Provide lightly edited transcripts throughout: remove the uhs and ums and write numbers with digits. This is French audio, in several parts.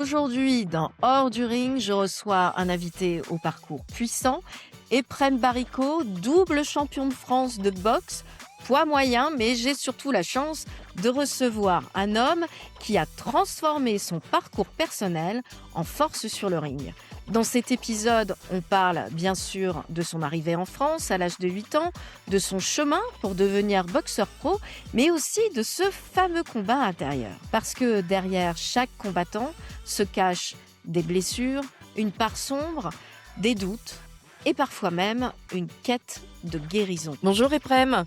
Aujourd'hui, dans Hors du ring, je reçois un invité au parcours puissant, Eprem Baricot, double champion de France de boxe, poids moyen, mais j'ai surtout la chance de recevoir un homme qui a transformé son parcours personnel en force sur le ring. Dans cet épisode, on parle bien sûr de son arrivée en France à l'âge de 8 ans, de son chemin pour devenir boxeur pro, mais aussi de ce fameux combat intérieur. Parce que derrière chaque combattant se cachent des blessures, une part sombre, des doutes et parfois même une quête de guérison. Bonjour Eprem,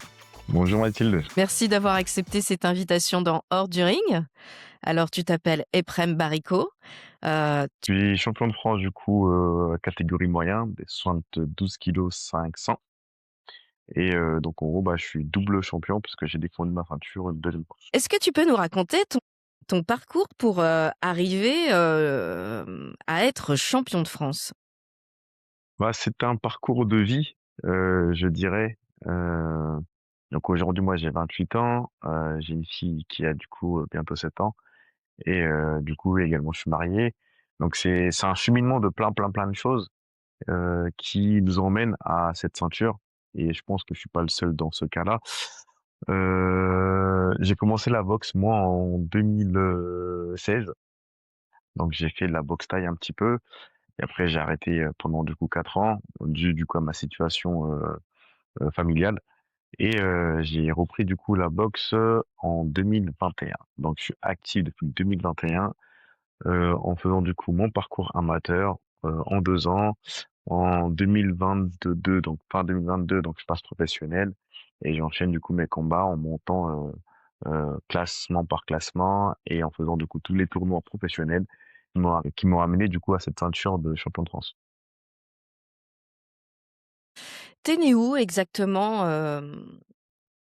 Bonjour Mathilde. merci d'avoir accepté cette invitation dans Hors du ring. Alors tu t'appelles Eprem Baricot. Je suis champion de France du coup catégorie moyen, des 72 kilos 500. Et donc en gros je suis double champion parce que j'ai défendu ma ceinture une deuxième fois. Est-ce que tu peux nous raconter ton parcours pour arriver à être champion de France? C'est un parcours de vie, je dirais. Euh, donc aujourd'hui moi j'ai 28 ans, j'ai une fille qui a du coup bientôt 7 ans et du coup également je suis marié. Donc c'est un cheminement de plein de choses qui nous emmène à cette ceinture. Et je pense que je suis pas le seul dans ce cas-là. J'ai commencé la boxe moi en 2016. Donc j'ai fait de la boxe thaï un petit peu. Et après j'ai arrêté pendant du coup 4 ans dû du coup à ma situation familiale. Et j'ai repris du coup la boxe en 2021. Donc je suis actif depuis 2021 en faisant du coup mon parcours amateur en 2 ans. En 2022, donc fin 2022, donc je passe professionnel et j'enchaîne du coup mes combats en montant classement par classement et en faisant du coup tous les tournois professionnels qui m'ont amené du coup à cette ceinture de champion de France. T'es né où exactement,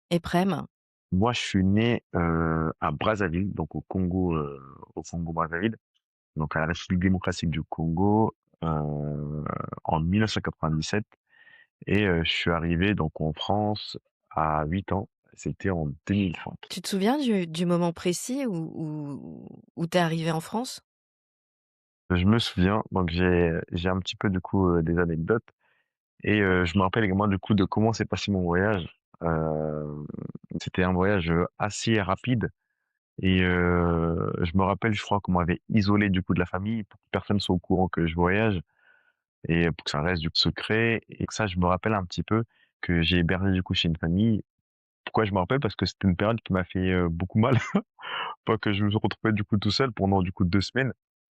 Eprem? Moi, je suis né à Brazzaville, donc au Congo Brazzaville, donc à la République démocratique du Congo, en 1997. Et je suis arrivé donc en France à 8 ans, c'était en 2005. Tu te souviens du moment précis où tu es arrivé en France? Je me souviens, donc j'ai un petit peu du coup des anecdotes et je me rappelle également du coup de comment s'est passé mon voyage. C'était un voyage assez rapide et je me rappelle, je crois qu'on m'avait isolé du coup de la famille pour que personne soit au courant que je voyage et pour que ça reste du secret et que ça, je me rappelle un petit peu que j'ai hébergé du coup chez une famille. Pourquoi je me rappelle? Parce que c'était une période qui m'a fait beaucoup mal. Pas que je me suis retrouvé du coup tout seul pendant du coup 2 semaines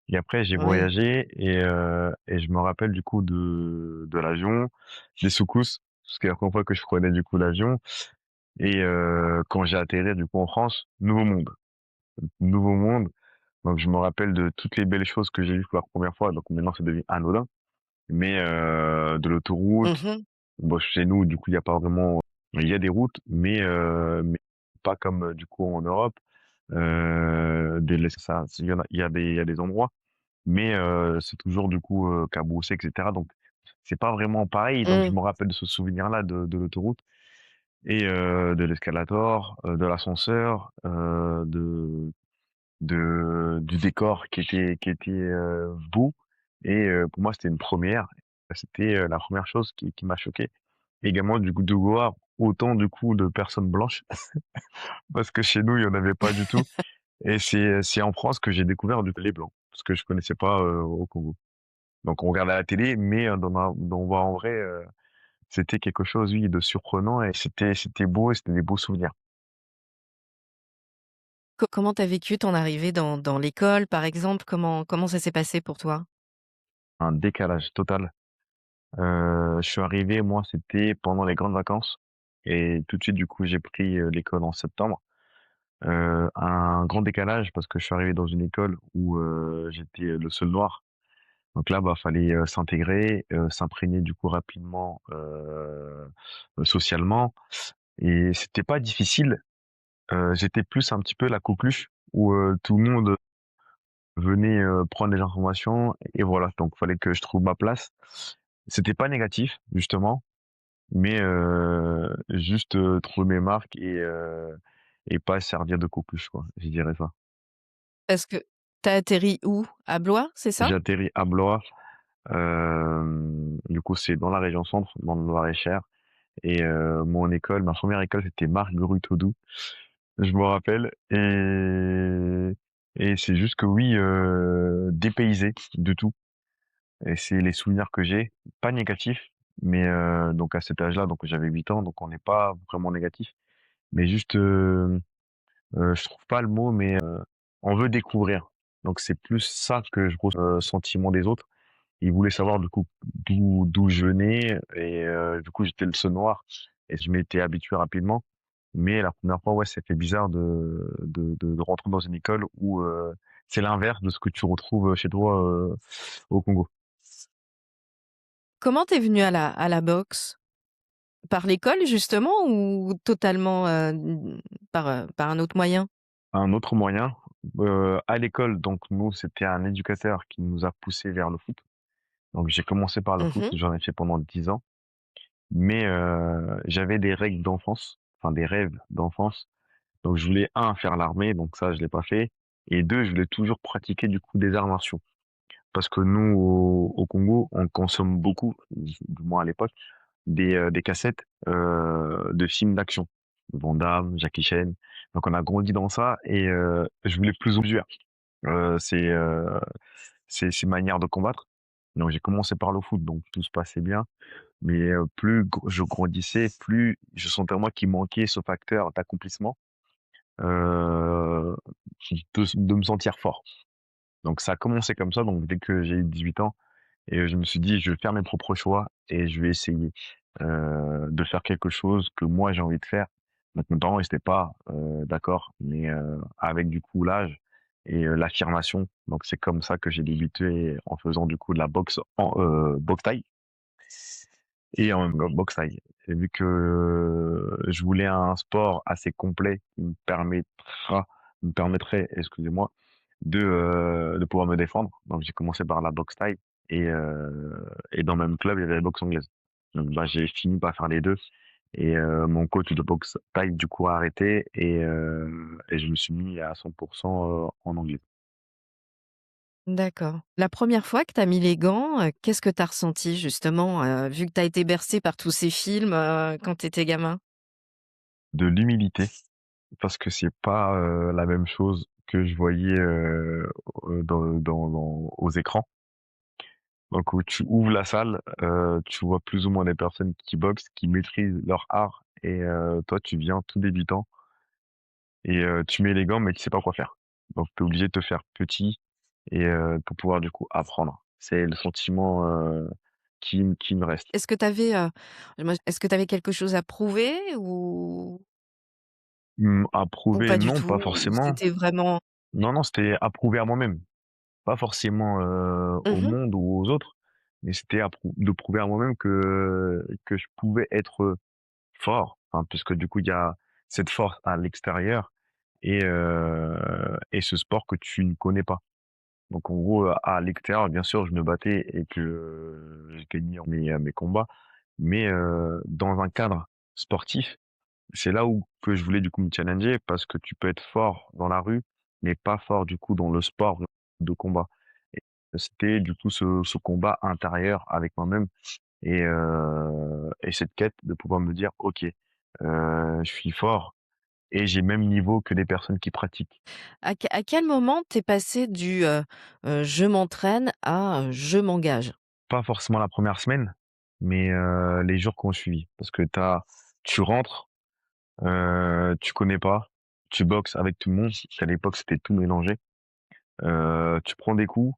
et après j'ai Oui. voyagé et je me rappelle du coup de l'avion, des secousses, parce que la première fois que je prenais du coup l'avion et quand j'ai atterri du coup en France, nouveau monde, nouveau monde. Donc je me rappelle de toutes les belles choses que j'ai vues pour la première fois, donc maintenant c'est devenu anodin, mais de l'autoroute. Mmh. Bon, chez nous du coup il y a pas vraiment, il y a des routes mais pas comme du coup en Europe. Ça, il y a des endroits, mais c'est toujours du coup cabossé et cetera, donc c'est pas vraiment pareil. Donc je Mmh. me rappelle de ce souvenir-là de l'autoroute et de l'escalator, de l'ascenseur, du décor qui était beau et pour moi c'était une première. C'était la première chose qui m'a choqué. Également du coup de voir autant du coup de personnes blanches parce que chez nous il y en avait pas du tout. Et c'est en France que j'ai découvert du coup les blancs, parce que je connaissais pas au Congo. Donc on regarde à la télé, mais d'en voir en vrai, c'était quelque chose, oui, de surprenant et c'était beau et c'était des beaux souvenirs. Comment tu as vécu ton arrivée dans l'école, par exemple? Comment ça s'est passé pour toi? Un décalage total. Je suis arrivé, moi, c'était pendant les grandes vacances et tout de suite, du coup, j'ai pris l'école en septembre. Un grand décalage parce que je suis arrivé dans une école où j'étais le seul noir. Donc là, fallait s'intégrer, s'imprégner du coup rapidement socialement et c'était pas difficile. J'étais plus un petit peu la coqueluche où tout le monde venait prendre des informations et voilà, donc fallait que je trouve ma place. C'était pas négatif justement, mais juste trouver mes marques et pas servir de coqueluche quoi, je dirais ça. Parce que Tu atterri où? À Blois, c'est ça? J'ai atterri à Blois, du coup, c'est dans la région centre, dans le Loir-et-Cher et mon école, ma première école, c'était Marguerite-Audoux, je me rappelle et c'est juste que oui, dépaysé de tout et c'est les souvenirs que j'ai, pas négatifs, mais donc à cet âge-là, donc j'avais 8 ans, donc on n'est pas vraiment négatif, mais juste, je trouve pas le mot, mais on veut découvrir. Donc c'est plus ça que je ressens, sentiment des autres. Ils voulaient savoir du coup d'où je venais et du coup j'étais le seul noir et je m'étais habitué rapidement. Mais la première fois, ouais, ça fait bizarre de rentrer dans une école où c'est l'inverse de ce que tu retrouves chez toi au Congo. Comment t'es venu à la boxe? Par l'école justement ou totalement, par un autre moyen? Un autre moyen, à l'école, donc nous, c'était un éducateur qui nous a poussés vers le foot. Donc j'ai commencé par le foot, Mmh. j'en ai fait pendant 10 ans. Mais j'avais des règles d'enfance, enfin des rêves d'enfance. Donc je voulais un faire l'armée, donc ça je l'ai pas fait et 2 je voulais toujours pratiquer du coup des arts martiaux. Parce que nous au Congo, on consomme beaucoup, du moins à l'époque, des cassettes, de films d'action. Van Damme, Jackie Chan. Donc on a grandi dans ça et je voulais plus mesure, ces, ces manières de combattre. Donc j'ai commencé par le foot, donc tout se passait bien. Mais plus je grandissais, plus je sentais en moi qu'il manquait ce facteur d'accomplissement, heu, de me sentir fort. Donc ça a commencé comme ça, donc dès que j'ai eu 18 ans et je me suis dit: «Je vais faire mes propres choix et je vais essayer, de faire quelque chose que moi j'ai envie de faire». Donc mes parents ils étaient pas, d'accord, mais avec du coup l'âge et l'affirmation, donc c'est comme ça que j'ai débuté en faisant du coup de la boxe en boxe thaï. Et en même boxe thaï. Et vu que je voulais un sport assez complet qui me permettrait, excusez-moi, de pouvoir me défendre. Donc j'ai commencé par la boxe thaï et dans le même club, il y avait la boxe anglaise. Donc bah, j'ai fini par faire les 2 et mon coach de boxe thaï du coup a arrêté et je me suis mis à 100 en anglais. D'accord. La première fois que tu as mis les gants, qu'est-ce que tu as ressenti justement, vu que tu as été bercé par tous ces films, quand tu étais gamin? De l'humilité parce que c'est pas, la même chose que je voyais, aux écrans. Donc où tu ouvres la salle, tu vois plus ou moins des personnes qui boxent, qui maîtrisent leur art et toi tu viens tout débutant et tu mets les gants mais tu sais pas quoi faire. Donc tu es obligé de te faire petit et pour pouvoir du coup apprendre. C'est le sentiment, qui me reste. Est-ce que tu avais, est-ce que tu avais quelque chose à prouver ou Approuver pas du non, pas tout? Ou forcément. c'était vraiment Non, non, c'était approuver à moi-même. Pas forcément, au mmh monde ou aux autres, mais c'était de prouver à moi-même que je pouvais être fort, enfin, puisque du coup, il y a cette force à l'extérieur et ce sport que tu ne connais pas. Donc en gros, à l'extérieur, bien sûr, je me battais et que je gagnais mes combats, mais dans un cadre sportif, c'est là où que je voulais du coup me challenger parce que tu peux être fort dans la rue, mais pas fort du coup dans le sport de combat. Et c'était du coup ce combat intérieur avec moi-même et cette quête de pouvoir me dire: «OK, je suis fort et j'ai le même niveau que les personnes qui pratiquent». à quel moment t'es passé du, «Je m'entraîne» à, «Je m'engage»? Pas forcément la première semaine, mais les jours qui ont suivi. Parce que tu rentres, tu connais pas, tu boxes avec tout le monde. À l'époque, c'était tout mélangé. Tu prends des coups,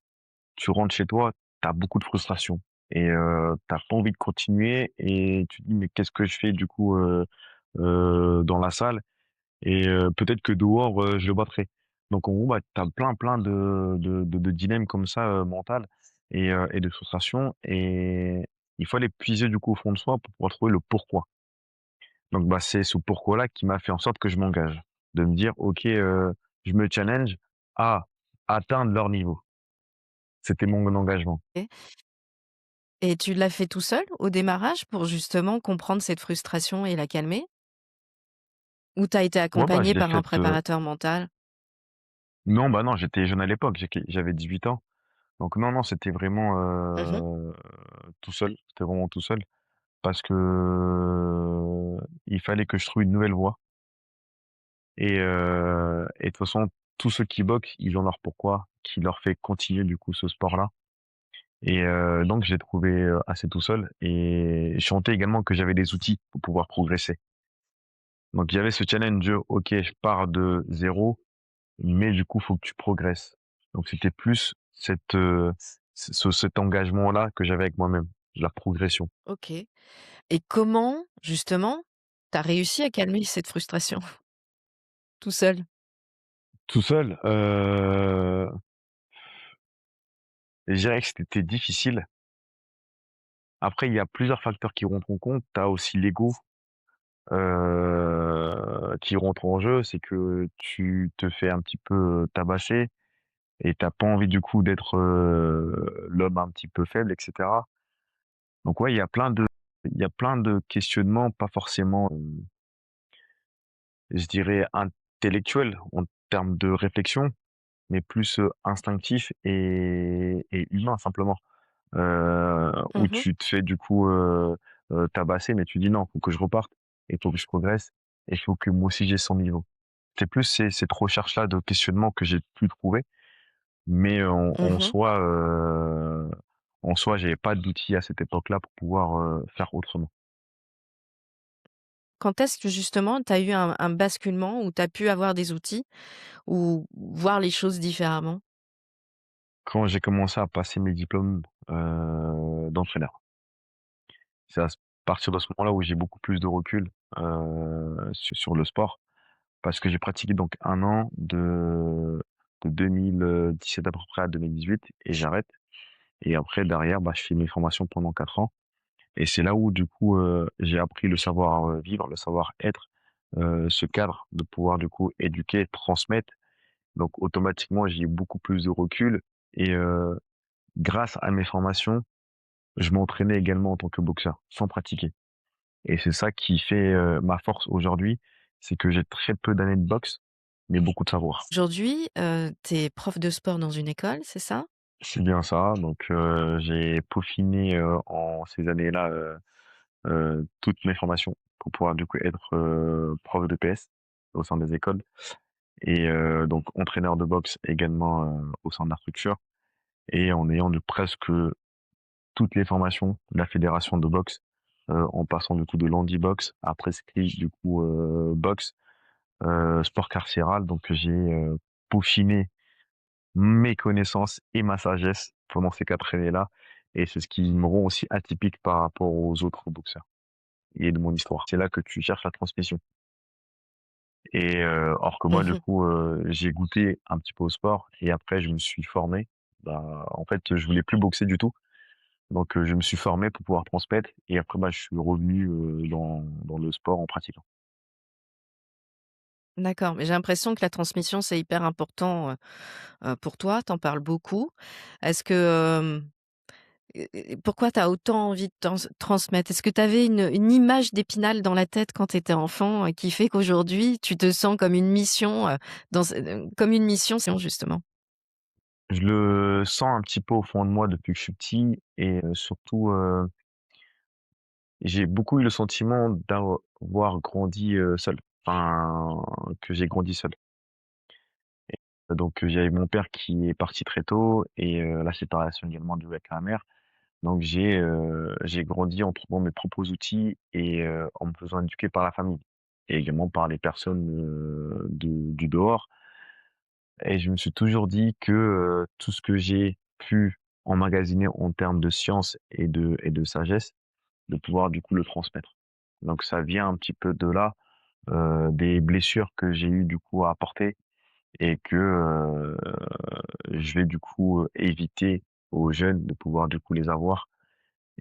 tu rentres chez toi, tu as beaucoup de frustration et tu pas envie de continuer et tu te dis: «Mais qu'est-ce que je fais du coup, dans la salle?» et peut-être que dehors, je le battrai. Donc en gros, bah, tu as plein de dilemmes comme ça, mental et de frustration et il faut aller puiser du coup au fond de soi pour pouvoir trouver le pourquoi. Donc bah, c'est ce pourquoi-là qui m'a fait en sorte que je m'engage. De me dire: «OK, je me challenge à atteindre leur niveau». C'était mon engagement. OK. Et tu l'as fait tout seul au démarrage pour justement comprendre cette frustration et la calmer? Ou tu as été Ouais, bah, je accompagné l'ai par un faite, préparateur mental? Non, bah, non, j'étais jeune à l'époque, j'avais 18 ans. Donc non, non, c'était vraiment, Mmh. tout seul. C'était vraiment tout seul parce que il fallait que je trouve une nouvelle voie et de toute façon, tous ceux qui boxent, ils ont leur pourquoi qui leur fait continuer du coup ce sport-là donc j'ai trouvé, assez tout seul et je sentais également que j'avais des outils pour pouvoir progresser. Donc il y avait ce challenge de: «OK, je pars de zéro, mais du coup, faut que tu progresses». Donc c'était plus cet engagement-là que j'avais avec moi-même, la progression. OK, et comment, justement, tu as réussi à calmer cette frustration tout seul? Tout seul, je dirais que c'était difficile. Après, il y a plusieurs facteurs qui rentrent en compte. Tu as aussi l'ego, qui rentre en jeu. C'est que tu te fais un petit peu tabasser et tu pas envie du coup d'être, l'homme un petit peu faible et cetera. Donc ouais, il y a plein de questionnements, pas forcément, je dirais intellectuels en termes de réflexion, mais plus, instinctif et humain simplement. Où Mmh. tu te fais du coup, tabasser, mais tu dis: «Non, faut que je reparte et faut que je progresse et il faut que moi aussi j'ai son niveau». C'est plus cette recherche-là de questionnement que j'ai pu trouver, mais Mmh. en soi, j'avais pas d'outils à cette époque-là pour pouvoir, faire autrement. Quand est-ce que justement tu as eu un basculement où tu as pu avoir des outils ou voir les choses différemment? Quand j'ai commencé à passer mes diplômes, d'entraîneur. C'est à partir de ce moment-là où j'ai beaucoup plus de recul, sur le sport. Parce que j'ai pratiqué donc 1 an de 2017 à peu près à 2018 et j'arrête et après derrière, bah, je fais mes formations pendant 4 ans et c'est là où du coup, j'ai appris le savoir, vivre, le savoir-être, ce cadre de pouvoir du coup éduquer, transmettre. Donc automatiquement, j'ai beaucoup plus de recul et grâce à mes formations, je m'entraînais également en tant que boxeur, sans pratiquer et c'est ça qui fait, ma force aujourd'hui, c'est que j'ai très peu d'années de boxe, mais beaucoup de savoir. Aujourd'hui, tu es prof de sport dans une école, c'est ça? C'est bien ça, donc j'ai peaufiné, en ces années-là, toutes mes formations pour pouvoir du coup être, prof de PS au sein des écoles et donc entraîneur de boxe également, au sein de la structure et en ayant de presque toutes les formations de la fédération de boxe, en passant du coup de l'handibox à prescrit du coup, boxe, sport carcéral donc j'ai, peaufiné mes connaissances et ma sagesse pendant ces 4 années-là et c'est ce qui me rend aussi atypique par rapport aux autres boxeurs et de mon histoire. C'est là que tu cherches la transmission et or que moi du Mmh. coup, j'ai goûté un petit peu au sport et après je me suis formé. Bah, en fait, je voulais plus boxer du tout donc je me suis formé pour pouvoir transmettre et après, bah, je suis revenu, dans le sport en pratiquant. D'accord, mais j'ai l'impression que la transmission, c'est hyper important, pour toi, tu en parles beaucoup. Est-ce que, pourquoi tu as autant envie de transmettre? Est-ce que tu avais une image d'Épinal dans la tête quand tu étais enfant, qui fait qu'aujourd'hui tu te sens comme une mission, comme une mission, c'est justement? Je le sens un petit peu au fond de moi depuis que je suis petit et surtout, j'ai beaucoup eu le sentiment d'avoir grandi, seul, enfin, que j'ai grandi seul. Donc, j'avais mon père qui est parti très tôt et la séparation également du avec ma mère. Donc j'ai grandi en trouvant mes propres outils et en me faisant éduquer par la famille et également par les personnes, du dehors et je me suis toujours dit que, tout ce que j'ai pu emmagasiner en termes de science et de sagesse, de pouvoir du coup le transmettre. Donc ça vient un petit peu de là, des blessures que j'ai eu du coup à apporter et que, je vais du coup, éviter aux jeunes de pouvoir du coup les avoir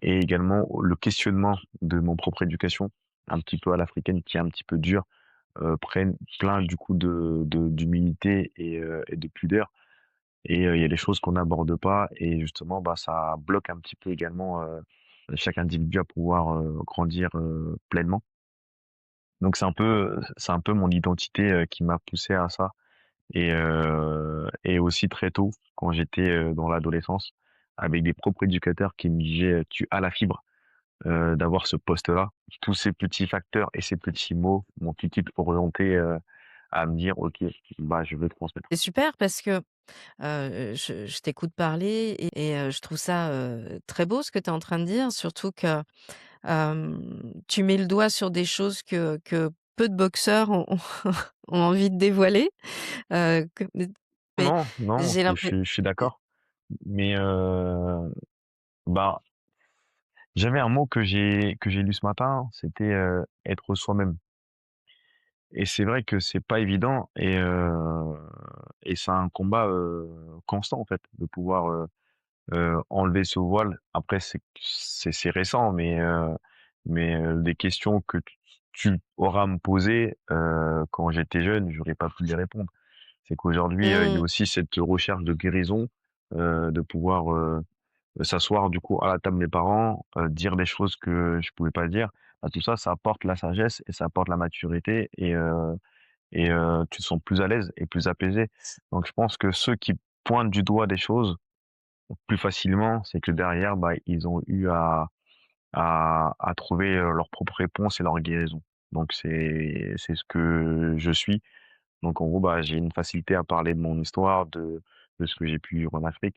et également le questionnement de mon propre éducation, un petit peu à l'africaine qui est un petit peu dure, prennent plein du coup d'humilité et de pudeur et il y a des choses qu'on n'aborde pas et justement, bah, ça bloque un petit peu également, chaque individu à pouvoir, grandir, pleinement. Donc c'est un peu mon identité, qui m'a poussé à ça et aussi très tôt, quand j'étais, dans l'adolescence, avec des propres éducateurs qui me disaient: «Tu as la fibre, d'avoir ce poste-là». Tous ces petits facteurs et ces petits mots m'ont tout de suite orienté, à me dire: «OK, bah, je veux transmettre». C'est super parce que, je t'écoute parler et je trouve ça, très beau ce que tu es en train de dire, surtout que, tu mets le doigt sur des choses que peu de boxeurs ont ont envie de dévoiler, que mais Non, non, j'ai je l'impression. suis je suis d'accord, mais bah, j'avais un mot que j'ai lu ce matin, c'était, être soi-même, et c'est vrai que c'est pas évident, et c'est un combat, constant, en fait, de pouvoir, enlever ce voile. Après c'est récent, mais des questions que tu auras à me poser, quand j'étais jeune, j'aurais pas pu les répondre. C'est qu'aujourd'hui, il y a Mmh. aussi cette recherche de guérison, de pouvoir, s'asseoir du coup à la table des parents, dire des choses que je pouvais pas dire. Bah, tout ça, ça apporte la sagesse et ça apporte la maturité, tu te sens plus à l'aise et plus apaisé. Donc je pense que ceux qui pointent du doigt des choses plus facilement, c'est que derrière, bah, ils ont eu à trouver, leur propre réponse et leur guérison. Donc c'est ce que je suis. Donc en gros, bah, j'ai une facilité à parler de mon histoire, de ce que j'ai pu vivre en Afrique,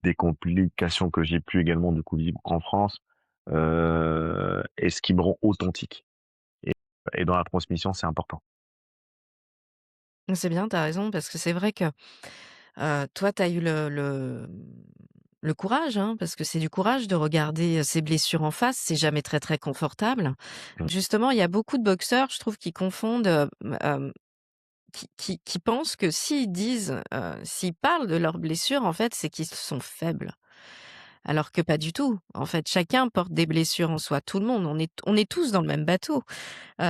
des complications que j'ai pu également du coup vivre en France, et ce qui me rend authentique, et dans la transmission, c'est important. C'est bien, tu as raison, parce que c'est vrai que, toi, tu as eu le courage, hein, parce que c'est du courage de regarder, ses blessures en face, c'est jamais très, très confortable. Mmh. Justement, il y a beaucoup de boxeurs, je trouve, qui confondent, qui pensent que s'ils disent, s'ils parlent de leurs blessures, en fait, c'est qu'ils sont faibles. Alors que pas du tout. En fait, chacun porte des blessures en soi, tout le monde, on est tous dans le même bateau. Il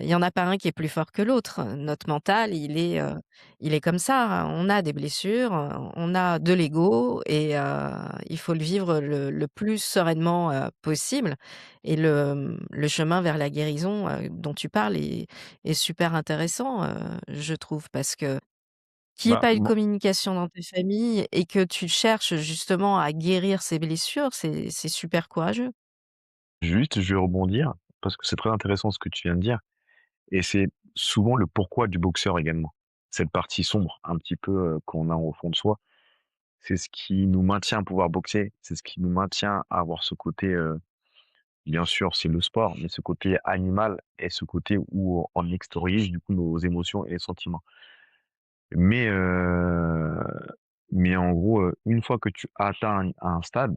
y en a pas un qui est plus fort que l'autre. Notre mental, il est comme ça. On a des blessures, on a de l'ego et il faut le vivre le plus sereinement, possible et le chemin vers la guérison, dont tu parles est super intéressant, je trouve parce que qu'il y ait Bah, pas eu de mo communication dans tes familles et que tu cherches justement à guérir ces blessures, c'est super courageux. Juste, je vais rebondir parce que c'est très intéressant ce que tu viens de dire, et c'est souvent le pourquoi du boxeur également. Cette partie sombre un petit peu, qu'on a au fond de soi, c'est ce qui nous maintient à pouvoir boxer, c'est ce qui nous maintient à avoir ce côté, bien sûr, c'est le sport, mais ce côté animal et ce côté où on extériorise du coup nos émotions et les sentiments. Mais, mais en gros, une fois que tu atteins un stade,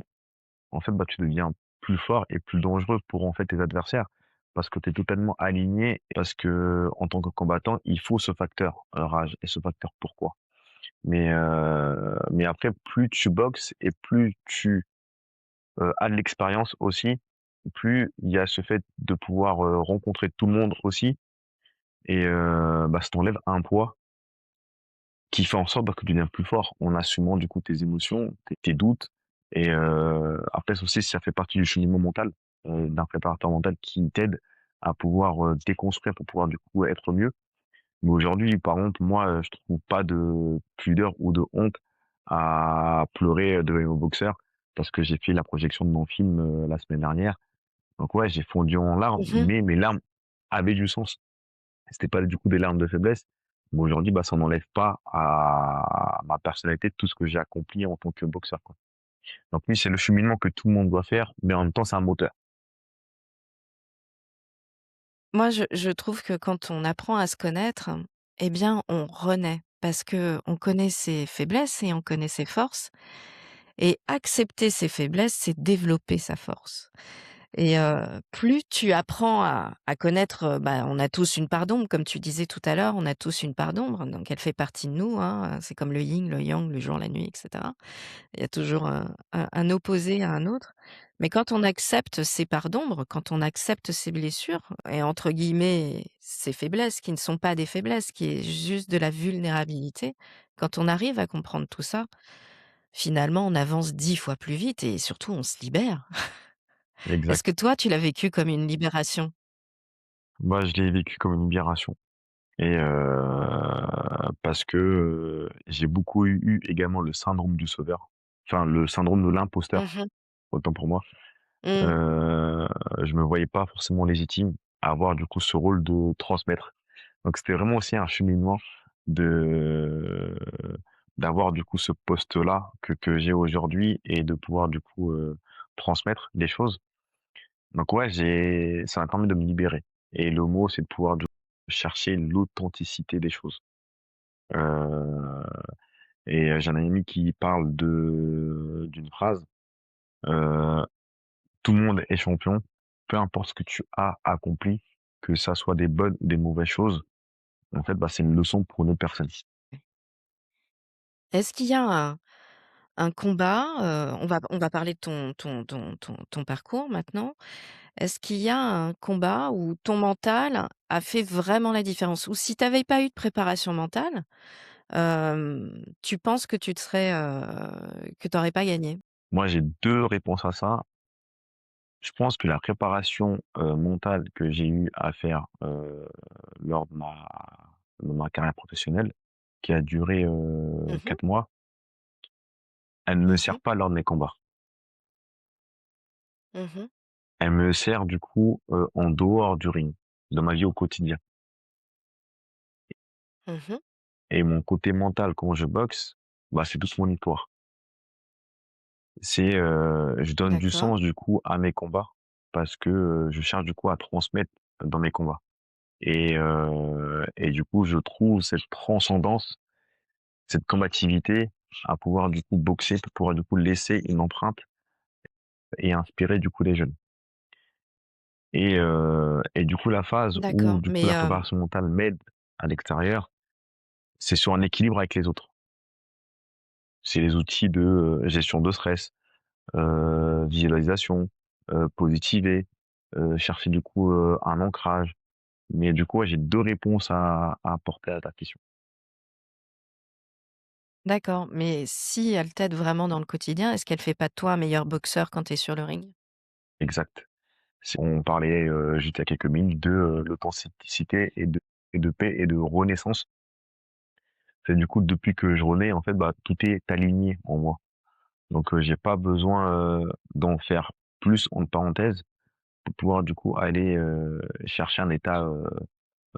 en fait, bah, tu deviens plus fort et plus dangereux pour, en fait, tes adversaires. Parce que tu es totalement aligné, parce que en tant que combattant, il faut ce facteur, rage et ce facteur pourquoi. Mais après, plus tu boxes et plus tu, as de l'expérience aussi, plus il y a ce fait de pouvoir, rencontrer tout le monde aussi, bah, ça t'enlève un poids qui fait en sorte, bah, que tu deviens plus fort en assumant du coup tes émotions, tes doutes, après ça aussi, ça fait partie du cheminement mental, d'un préparateur mental qui t'aide à pouvoir, déconstruire pour pouvoir du coup être mieux. Mais aujourd'hui, par contre, moi, je trouve pas de pudeur ou de honte à pleurer, devant mon boxeur, parce que j'ai fait la projection de mon film, la semaine dernière. Donc ouais, j'ai fondu en larmes, Mmh. mais mes larmes avaient du sens. C'était pas du coup des larmes de faiblesse. Mais aujourd'hui, bah, ça n'enlève pas à ma personnalité, tout ce que j'ai accompli en tant que boxeur, quoi. Donc oui, c'est le cheminement que tout le monde doit faire, mais en même temps, c'est un moteur. Moi, je trouve que quand on apprend à se connaître, eh bien, on renaît parce qu'on connaît ses faiblesses et on connaît ses forces et accepter ses faiblesses, c'est développer sa force. Et plus tu apprends à connaître, bah, on a tous une part d'ombre, comme tu disais tout à l'heure, on a tous une part d'ombre, donc elle fait partie de nous, hein, c'est comme le yin, le yang, le jour, la nuit, et cetera. Il y a toujours un opposé à un autre. Mais quand on accepte ses parts d'ombre, quand on accepte ses blessures et entre guillemets «ses faiblesses» qui ne sont pas des faiblesses, qui est juste de la vulnérabilité, quand on arrive à comprendre tout ça, finalement on avance 10 fois plus vite et surtout on se libère. Est-ce que Exact. toi tu l'as vécu comme une libération? Moi, je l'ai vécu comme une libération. et parce que, j'ai beaucoup eu également le syndrome du sauveur, enfin le syndrome de l'imposteur, Mmh. autant pour moi. Mmh. Heu, je me voyais pas forcément légitime à avoir du coup ce rôle de transmettre. Donc c'était vraiment aussi un cheminement de d'avoir du coup ce poste-là que j'ai aujourd'hui et de pouvoir du coup, transmettre des choses. Donc ouais, j'ai ça m'a permis de me libérer et le mot, c'est de pouvoir du chercher l'authenticité des choses. Heu et j'ai un ami qui parle de d'une phrase, heu: «Tout le monde est champion, peu importe ce que tu as accompli, que ça soit des bonnes ou des mauvaises choses, en fait, bah, c'est une leçon pour une autre personne». Est-ce qu'il y a un combat, on va parler de ton parcours maintenant. Est-ce qu'il y a un combat où ton mental a fait vraiment la différence? Ou si tu avais pas eu de préparation mentale, tu penses que tu te serais, que tu aurais pas gagné? Moi, j'ai 2 réponses à ça. Je pense que la préparation, mentale que j'ai eu à faire, lors de ma carrière professionnelle, qui a duré, Mmh mh. 4 mois, elle ne me Mmh. sert pas lors de mes combats. Mmh. Elle me sert du coup, en dehors du ring, dans ma vie au quotidien Mmh. et mon côté mental quand je boxe, bah, c'est toute mon histoire. C'est, je donne du D'accord, sens du coup à mes combats parce que, je cherche du coup à transmettre dans mes combats et du coup, je trouve cette transcendance, cette combativité à pouvoir du coup boxer, pour pouvoir du coup laisser une empreinte et inspirer du coup les jeunes et du coup la phase où d'accord, du coup mais la préparation mentale m'aide à l'extérieur, c'est sur un équilibre avec les autres. C'est les outils de, gestion de stress, visualisation, positiver, chercher du coup, un ancrage. Mais du coup, ouais, j'ai 2 réponses à apporter à ta question. d'accord, mais si elle t'aide vraiment dans le quotidien, est-ce qu'elle fait pas de toi un meilleur boxeur quand tu es sur le ring? Exact. Si on parlait, juste il y a quelques minutes de, l'authenticité et de paix et de renaissance. C'est du coup depuis que je renais, en fait, bah, tout est aligné en moi. Donc, j'ai pas besoin, d'en faire plus entre parenthèses pour pouvoir du coup aller, chercher un état,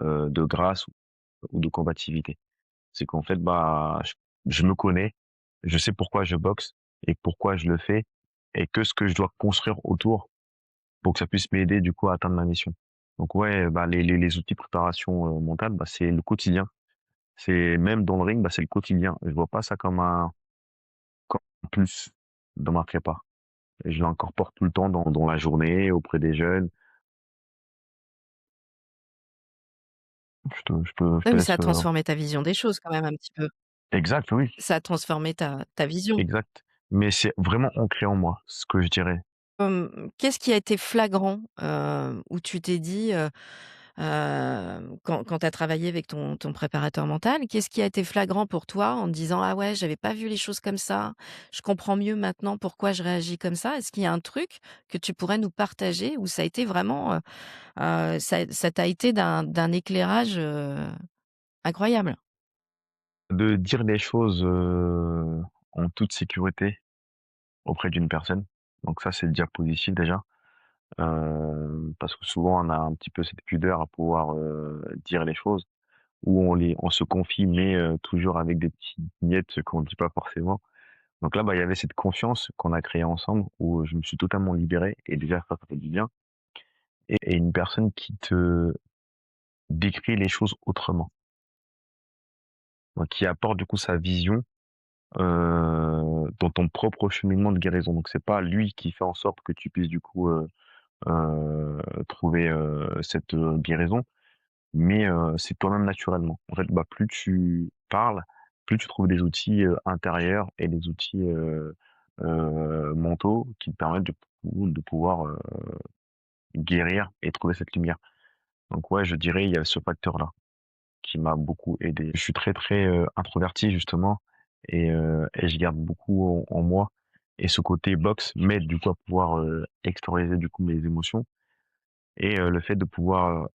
de grâce ou de combativité. C'est qu'en fait, bah, je me connais, je sais pourquoi je boxe et pourquoi je le fais et que ce que je dois construire autour pour que ça puisse m'aider du coup à atteindre ma mission. Donc ouais, bah, les outils de préparation, mentale, bah, c'est le quotidien. C'est même dans le ring, bah, c'est le quotidien. Je vois pas ça comme un plus dans ma prépa et je l'incorpore tout le temps dans la journée, auprès des jeunes. Je Oui, te mais ça laisse, a transformé ta vision des choses quand même un petit peu. exact, oui, Ça a transformé ta vision. exact. Mais c'est vraiment ancré en moi, ce que je dirais. Qu'est-ce qui a été flagrant, où tu t'es dit, quand tu as travaillé avec ton préparateur mental, qu'est-ce qui a été flagrant pour toi en te disant: «Ah ouais, j'avais pas vu les choses comme ça, je comprends mieux maintenant pourquoi je réagis comme ça»? Est-ce qu'il y a un truc que tu pourrais nous partager où ça a été vraiment, ça t'a été d'un éclairage, incroyable? De dire les choses, en toute sécurité auprès d'une personne. Donc ça, c'est déjà positif déjà. Parce que souvent on a un petit peu cette pudeur à pouvoir, dire les choses ou on se confie mais toujours avec des petites miettes qu'on ne dit pas forcément. Donc là, bah, il y avait cette confiance qu'on a créée ensemble où je me suis totalement libéré et déjà ça fait du bien et une personne qui te décrit les choses autrement, donc qui apporte du coup sa vision, dans ton propre cheminement de guérison. Donc c'est pas lui qui fait en sorte que tu puisses du coup, trouver, cette, guérison. Mais c'est toi-même naturellement. En fait, bah, plus tu parles, plus tu trouves des outils, intérieurs et des outils, mentaux qui te permettent de pouvoir, guérir et trouver cette lumière. Donc ouais, je dirais, il y a ce facteur-là qui m'a beaucoup aidé. Je suis très, très, introverti justement et je garde beaucoup en moi et ce côté boxe m'aide du coup à pouvoir, extérioriser du coup mes émotions et le fait de pouvoir,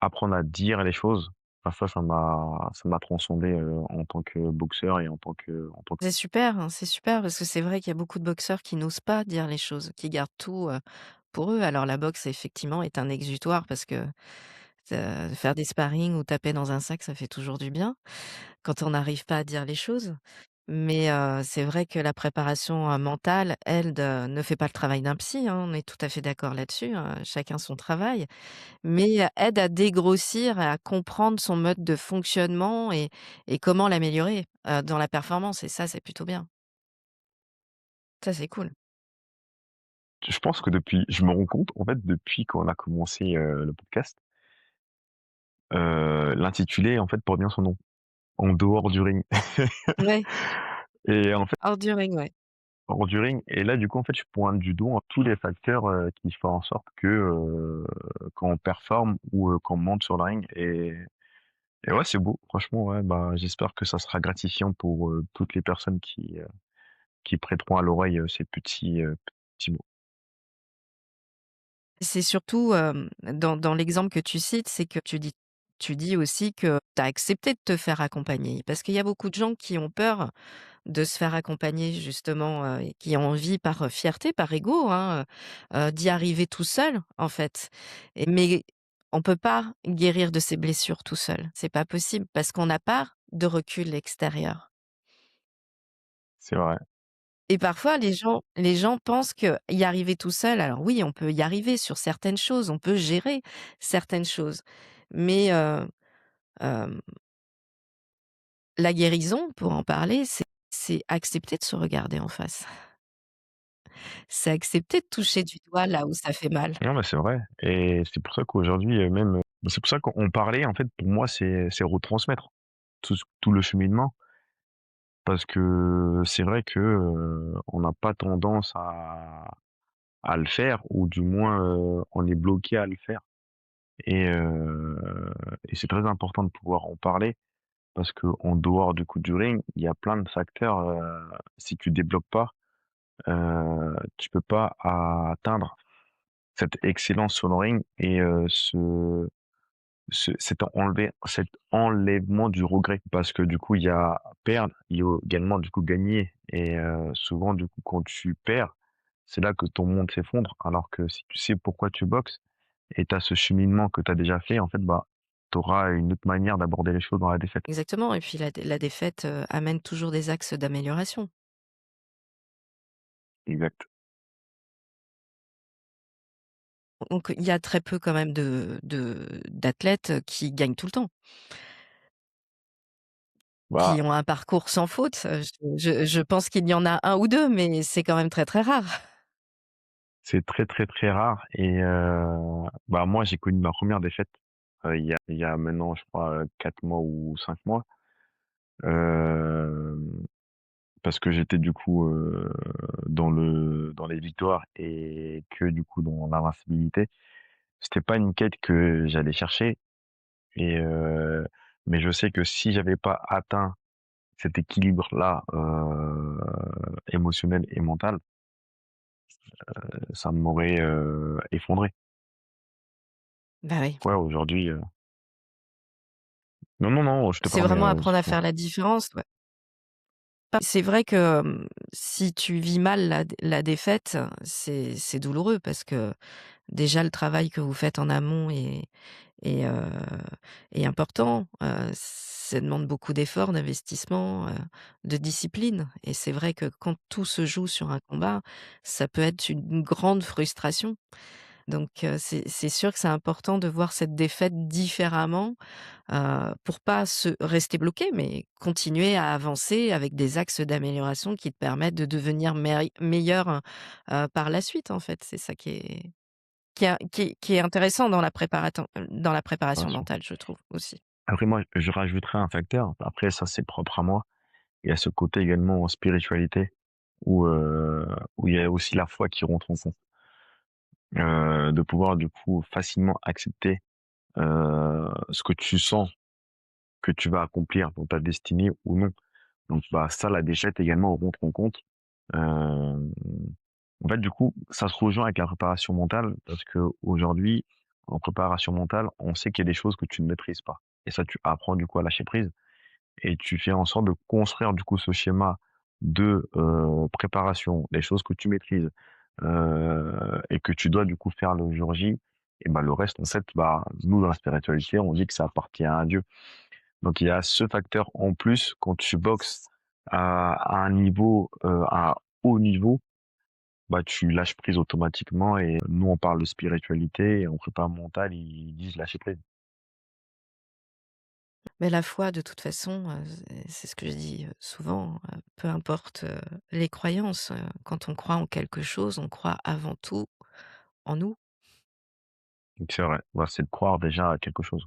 apprendre à dire les choses Enfin ça m'a transcendé, en tant que boxeur et en tant que C'est super parce que c'est vrai qu'il y a beaucoup de boxeurs qui n'osent pas dire les choses, qui gardent tout, pour eux. Alors la boxe effectivement est un exutoire parce que, faire des sparring ou taper dans un sac, ça fait toujours du bien quand on n'arrive pas à dire les choses. Mais, c'est vrai que la préparation, mentale, elle, ne fait pas le travail d'un psy, hein, on est tout à fait d'accord là-dessus, chacun son travail. Mais, aide à dégrossir et à comprendre son mode de fonctionnement et comment l'améliorer, dans la performance et ça, c'est plutôt bien. Ça, c'est cool. je pense que depuis je me rends compte, en fait, depuis qu'on a commencé, le podcast, l'intitulé, en fait, porte bien son nom, En dehors du ring. Ouais, Et en fait, enduring, ouais. hors du ring et là, du coup, en fait, je pointe du doigt tous les facteurs, qui font en sorte que, quand on performe ou, qu'on monte sur le ring et ouais, c'est beau. Franchement, ouais, bah, j'espère que ça sera gratifiant pour, toutes les personnes qui prêteront à l'oreille, ces petits mots. C'est surtout, dans l'exemple que tu cites, c'est que tu dis aussi que tu as accepté de te faire accompagner. Parce qu'il y a beaucoup de gens qui ont peur de se faire accompagner justement, et qui ont envie par, fierté, par ego, hein, d'y arriver tout seul, en fait. Mais on peut pas guérir de ses blessures tout seul. C'est pas possible parce qu'on n'a pas de recul extérieur. C'est vrai. Et parfois les gens pensent que y arriver tout seul alors oui, on peut y arriver sur certaines choses, on peut gérer certaines choses. Mais, hem, la guérison, pour en parler, c'est accepter de se regarder en face. C'est accepter de toucher du doigt là où ça fait mal. Non, mais c'est vrai et c'est pour ça qu'aujourd'hui, même, c'est pour ça qu'en parler, en fait, pour moi, c'est retransmettre tout le cheminement parce que c'est vrai que, on n'a pas tendance à le faire ou du moins, on est bloqué à le faire et et c'est très important de pouvoir en parler parce qu'en dehors du coup du ring, il y a plein de facteurs, si tu débloques pas, tu peux pas atteindre cette excellence sur le ring et cet enlèvement du regret. Parce que du coup, il y a perdre, il y a également du coup gagner et souvent du coup quand tu perds, c'est là que ton monde s'effondre. Alors que si tu sais pourquoi tu boxes et tu as ce cheminement que tu as déjà fait, en fait, bah, tu auras une autre manière d'aborder les choses dans la défaite. Exactement et puis la défaite, amène toujours des axes d'amélioration. Exact. Donc il y a très peu quand même d'athlètes qui gagnent tout le temps, Bah, qui ont un parcours sans faute. Je pense qu'il y en a un ou 2, mais c'est quand même très, très rare. c'est très, très, très rare et bah, moi, j'ai connu ma première défaite, il y a maintenant, je crois, 4 mois ou 5 mois. Hem, Parce que j'étais du coup, dans les victoires et que du coup dans l'invincibilité. C'était pas une quête que j'allais chercher et mais je sais que si j'avais pas atteint cet équilibre-là, émotionnel et mental, ça m'aurait, effondré. Bah oui. Ouais, aujourd'hui, non, non, non, je te C'est permets, vraiment apprendre à dis-moi. faire la différence, ouais. C'est vrai que, si tu vis mal la défaite, c'est douloureux parce que déjà le travail que vous faites en amont est, est important. Ça demande beaucoup d'efforts, d'investissement, de discipline et c'est vrai que quand tout se joue sur un combat, ça peut être une grande frustration. Donc, c'est sûr que c'est important de voir cette défaite différemment, pour pas se rester bloqué, mais continuer à avancer avec des axes d'amélioration qui te permettent de devenir meilleur, par la suite, en fait. C'est ça qui est intéressant dans la préparation Préparation. mentale, je trouve aussi. Après moi, je rajouterais un facteur, après ça c'est propre à moi. Il y a ce côté également en spiritualité où, où il y a aussi la foi qui rentre en compte. De pouvoir du coup facilement accepter, ce que tu sens que tu vas accomplir dans ta destinée ou non. Donc bah, ça, la défaite également rentre en compte. Hem, En fait, du coup, ça se rejoint avec la préparation mentale parce qu'aujourd'hui, en préparation mentale, on sait qu'il y a des choses que tu ne maîtrises pas et ça, tu apprends du coup à lâcher prise et tu fais en sorte de construire du coup ce schéma de, préparation, des choses que tu maîtrises, et que tu dois du coup faire le jour J et bah, le reste en fait, bah, nous dans la spiritualité, on dit que ça appartient à Dieu. Donc il y a ce facteur en plus quand tu boxes à un niveau, à un haut niveau, bah, tu lâches prise automatiquement et nous on parle de spiritualité et en prépa mentale, ils disent lâcher prise. Mais la foi, de toute façon, c'est ce que je dis, souvent, peu importe, les croyances, quand on croit en quelque chose, on croit avant tout en nous. Donc c'est vrai, bah, c'est de croire déjà à quelque chose.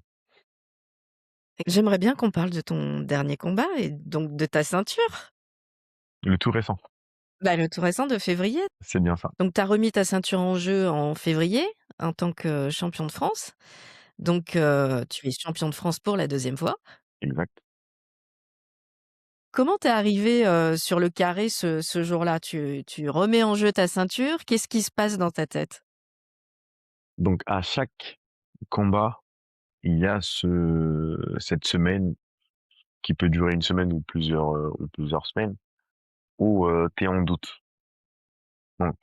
J'aimerais bien qu'on parle de ton dernier combat et donc de ta ceinture. Le tout récent, Bah, le tout récent de février. c'est bien ça, Donc tu as remis ta ceinture en jeu en février, en tant que champion de France. Donc tu es champion de France pour la deuxième fois. exact. Comment tu es arrivé, sur le carré ce jour-là? Tu remets en jeu ta ceinture, qu'est-ce qui se passe dans ta tête? Donc à chaque combat, il y a cette semaine qui peut durer une semaine ou plusieurs semaines où, tu es en doute. Donc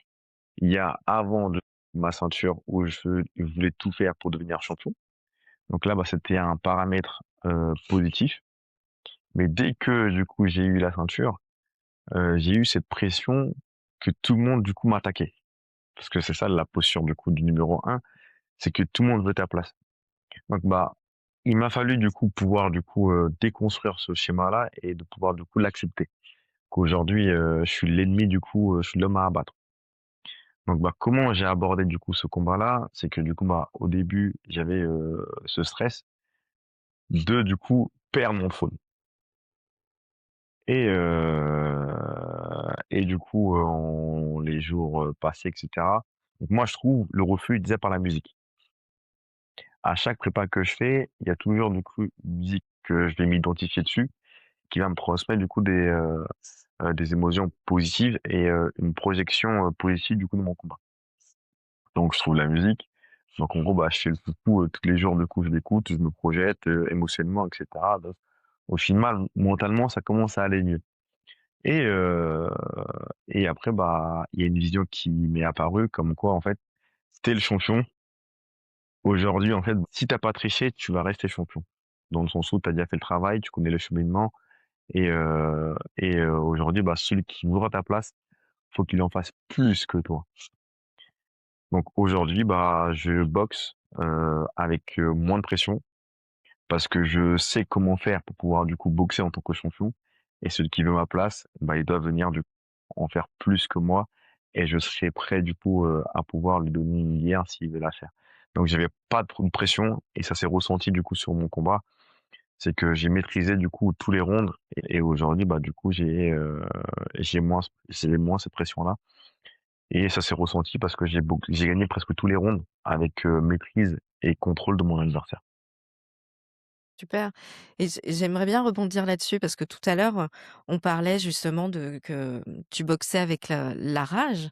il y a avant de ma ceinture où je voulais tout faire pour devenir champion. Donc là, bah, c'était un paramètre, positif. Mais dès que du coup j'ai eu la ceinture, j'ai eu cette pression que tout le monde du coup m'attaquait. Parce que c'est ça la posture du coup du numéro un, c'est que tout le monde veut ta place. Donc bah, il m'a fallu du coup pouvoir du coup, déconstruire ce schéma-là et de pouvoir du coup l'accepter. Qu'aujourd'hui, je suis l'ennemi du coup, je suis l'homme à abattre. Donc bah, comment j'ai abordé du coup ce combat-là? C'est que du coup, bah, au début, j'avais, ce stress de du coup perdre mon trône et du coup, en les jours, passés et cetera, donc moi je trouve le refuge déjà par la musique. À chaque prépa que je fais, il y a toujours du coup une musique que je vais m'identifier dessus, qui va me transmettre du coup des émotions positives et une projection, positive du coup de mon combat. Donc je trouve la musique, donc en gros, bah, je fais le foufou, tous les jours du coup je l'écoute, je me projette, émotionnellement et cetera. Donc au final, mentalement, ça commence à aller mieux et après, bah, il y a une vision qui m'est apparue comme quoi en fait, tu le champion. Aujourd'hui, en fait, si t'as pas triché, tu vas rester champion. Dans le sens où tu as déjà fait le travail, tu connais le cheminement et aujourd'hui, bah, celui qui voudra ta place, faut qu'il en fasse plus que toi. Donc aujourd'hui, bah, je boxe, avec, moins de pression parce que je sais comment faire pour pouvoir du coup boxer en tant que champion et celui qui veut ma place, bah, il doit venir du en faire plus que moi et je serai prêt du coup, à pouvoir lui donner une guerre s'il veut la faire. Donc j'avais pas trop de pression et ça s'est ressenti du coup sur mon combat. C'est que j'ai maîtrisé du coup tous les rounds et aujourd'hui, bah, du coup j'ai moins cette pression-là et ça s'est ressenti parce que j'ai gagné presque tous les rounds avec, maîtrise et contrôle de mon adversaire. Super. Et j'aimerais bien rebondir là-dessus parce que tout à l'heure, on parlait justement de que tu boxais avec la rage,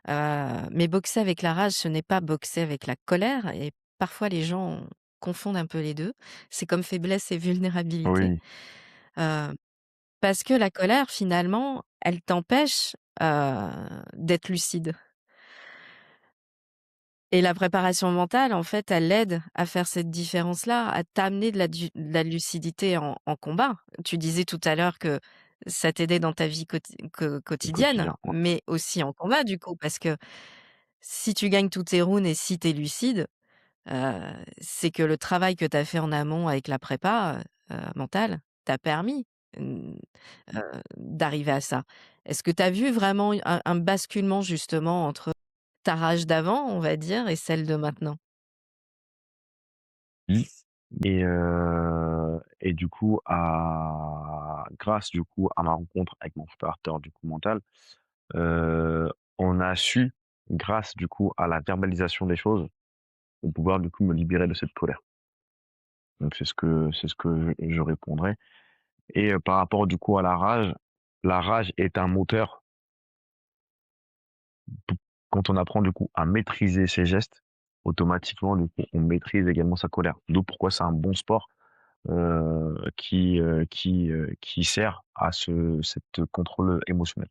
mais boxer avec la rage, ce n'est pas boxer avec la colère et parfois les gens confondent un peu les 2. C'est comme faiblesse et vulnérabilité, Oui, heu, parce que la colère finalement, elle t'empêche, d'être lucide. Et la préparation mentale, en fait, elle aide à faire cette différence-là, à t'amener de la lucidité en combat. Tu disais tout à l'heure que ça t'aidait dans ta vie au quotidienne, quotidien, ouais. mais aussi en combat du coup, parce que si tu gagnes tous tes rounds et si tu es lucide, c'est que le travail que tu as fait en amont avec la prépa, mentale, t'a permis, mmh, d'arriver à ça. Est-ce que tu as vu vraiment un basculement justement entre ta rage d'avant, on va dire, et celle de maintenant? Mmh. Et du coup grâce du coup à ma rencontre avec mon préparateur du coup mental, on a su, grâce du coup à la verbalisation des choses, de pouvoir du coup me libérer de cette colère. Donc c'est ce que je répondrais et par rapport du coup à la rage est un moteur p quand on apprend du coup à maîtriser ses gestes, automatiquement du coup on maîtrise également sa colère. D'où pourquoi c'est un bon sport qui sert à cette contrôle émotionnel.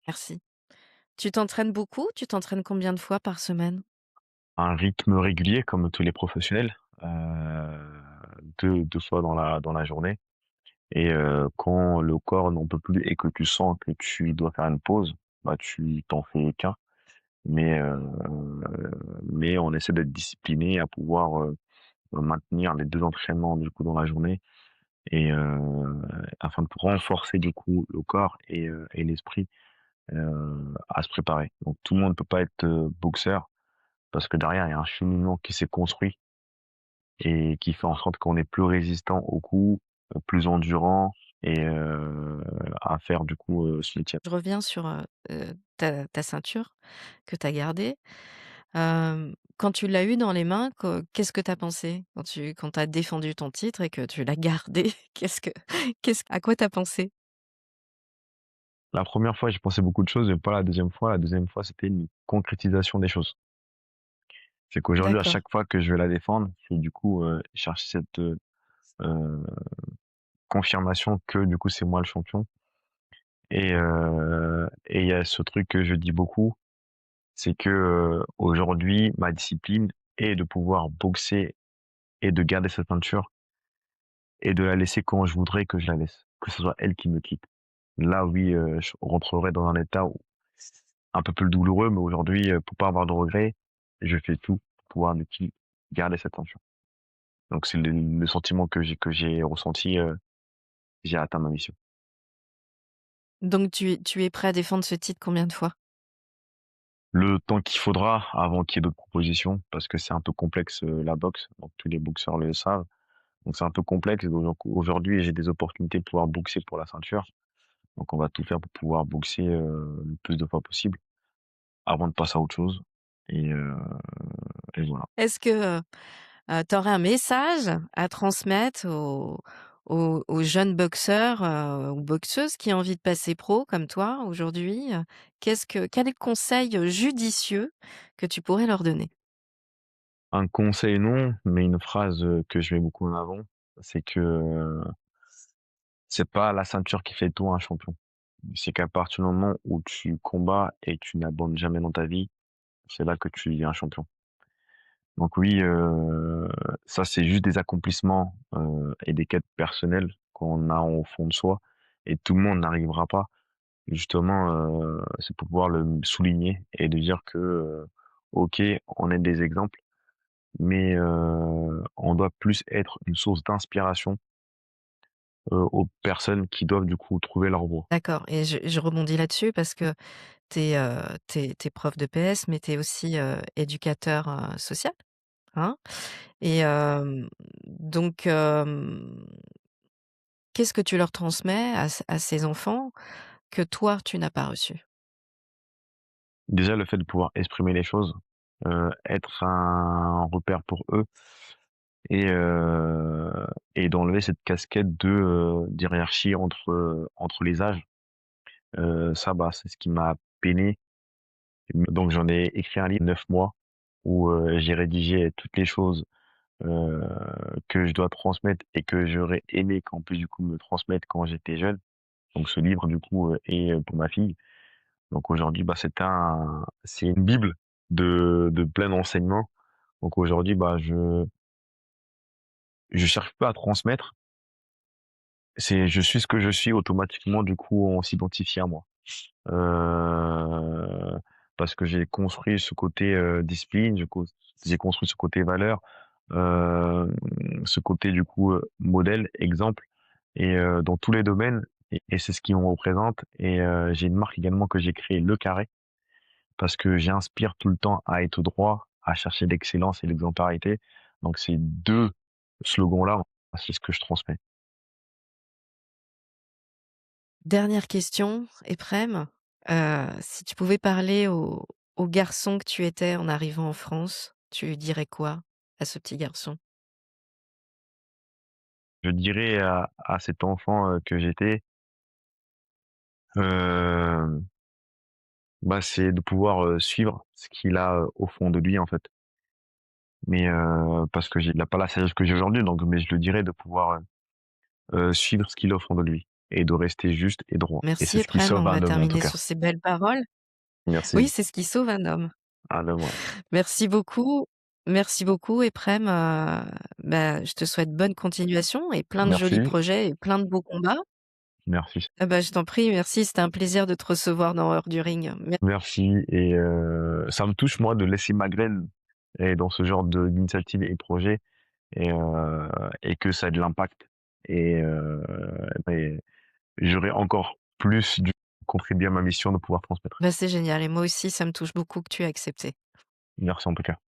Merci. Tu t'entraînes beaucoup? Tu t'entraînes combien de fois par semaine? Un rythme régulier comme tous les professionnels, 2 fois dans la journée et quand le corps n'en peut plus et que tu sens que tu dois faire une pause, bah, tu t'en fais qu'un. Mais on essaie d'être discipliné à pouvoir, maintenir les 2 entraînements du coup dans la journée et afin de renforcer du coup le corps et l'esprit, à se préparer. Donc tout le monde ne peut pas être, boxeur parce que derrière il y a un cheminement qui s'est construit et qui fait en sorte qu'on est plus résistant aux coups, plus endurant et à faire du coup, ce métier. Je reviens sur, ta ceinture que tu as gardée. Quand tu l'as eue dans les mains, qu'est-ce que tu as pensé? Quand tu as défendu ton titre et que tu l'as gardée, à quoi tu as pensé? La première fois, j'ai pensé beaucoup de choses, mais pas la deuxième fois. La deuxième fois, c'était une concrétisation des choses. C'est qu'aujourd'hui, à D'accord. chaque fois que je vais la défendre, je vais du coup, chercher cette, confirmation que du coup, c'est moi le champion et il y a ce truc que je dis beaucoup, c'est que, aujourd'hui, ma discipline est de pouvoir boxer et de garder cette ceinture et de la laisser quand je voudrais que je la laisse, que ce soit elle qui me quitte. Là, oui, je rentrerai dans un état où un peu plus douloureux, mais aujourd'hui, pour pas avoir de regrets, je fais tout pour pouvoir ne plus garder cette ceinture. Donc c'est le sentiment que j'ai ressenti, j'ai atteint ma mission. Donc tu es prêt à défendre ce titre combien de fois? Le temps qu'il faudra avant qu'il y ait d'autres propositions, parce que c'est un peu complexe, la boxe, donc tous les boxeurs le savent. Donc c'est un peu complexe, donc aujourd'hui, j'ai des opportunités de pouvoir boxer pour la ceinture, donc on va tout faire pour pouvoir boxer, le plus de fois possible avant de passer à autre chose et heu et voilà. Est-ce que, tu aurais un message à transmettre aux jeunes boxeurs, ou boxeuses qui ont envie de passer pro comme toi aujourd'hui? Quel est le conseil, judicieux que tu pourrais leur donner? Un conseil non, mais une phrase, que je mets beaucoup en avant, c'est que, c'est pas la ceinture qui fait de toi un champion. C'est qu'à partir du moment où tu combats et tu n'abandonnes jamais dans ta vie, c'est là que tu deviens un champion. Donc oui, ça c'est juste des accomplissements, et des quêtes personnelles qu'on a au fond de soi et tout le monde n'arrivera pas. Justement, c'est pour pouvoir le souligner et de dire que, OK, on est des exemples, mais on doit plus être une source d'inspiration, aux personnes qui doivent du coup trouver leur voie. D'accord, et je rebondis là-dessus parce que tu es prof de PS, mais tu es aussi, éducateur, social, hein? Et donc qu'est-ce que tu leur transmets à ces enfants que toi, tu n'as pas reçu? Déjà le fait de pouvoir exprimer les choses, être un repère pour eux et heu et d'enlever cette casquette d'hiérarchie entre les âges. Ça, bah, c'est ce qui m'a peiné. Donc j'en ai écrit un livre 9 mois où, j'ai rédigé toutes les choses, heu, que je dois transmettre et que j'aurais aimé qu'on puisse du coup me transmettre quand j'étais jeune. Donc ce livre du coup, est, pour ma fille. Donc aujourd'hui, bah, c'est une bible de plein d'enseignements. Donc aujourd'hui, bah, je cherche pas à transmettre, c'est je suis ce que je suis automatiquement du coup on s'identifie à moi. Heu, Parce que j'ai construit ce côté, discipline, j'ai construit ce côté valeur, hem, ce côté du coup, modèle, exemple et dans tous les domaines et c'est ce qui me représente et j'ai une marque également que j'ai créée, Le Carré, parce que j'inspire tout le temps à être droit, à chercher l'excellence et l'exemplarité. Donc ces 2 slogans-là, c'est ce que je transmets. Dernière question, Eprem, si tu pouvais parler au garçon que tu étais en arrivant en France, tu lui dirais quoi à ce petit garçon? Je dirais à cet enfant, que j'étais, hem, bah, c'est de pouvoir, suivre ce qu'il a, au fond de lui, en fait. mais parce que il a pas la sagesse que j'ai aujourd'hui, donc mais je le dirais de pouvoir, suivre ce qu'il offre de lui et de rester juste et droit et Merci c'est ce qui Eprem, sauve on va un homme, en tout terminer cas. sur ces belles paroles. Oui, Merci, c'est ce qui sauve un homme. un homme, ouais. Merci beaucoup. Merci beaucoup Eprem, bah, je te souhaite bonne continuation et plein de jolis Merci, projets et plein de beaux combats. merci, Ah bah, je t'en prie, merci, c'était un plaisir de te recevoir dans Hors du ring. merci et ça me touche moi de laisser ma graine et dans ce genre de d'initiative et projet et heu et que ça ait de l'impact et et j'aurais encore plus dû contribuer à ma mission de pouvoir transmettre. Bah, c'est génial et moi aussi ça me touche beaucoup que tu aies accepté. Merci en tout cas.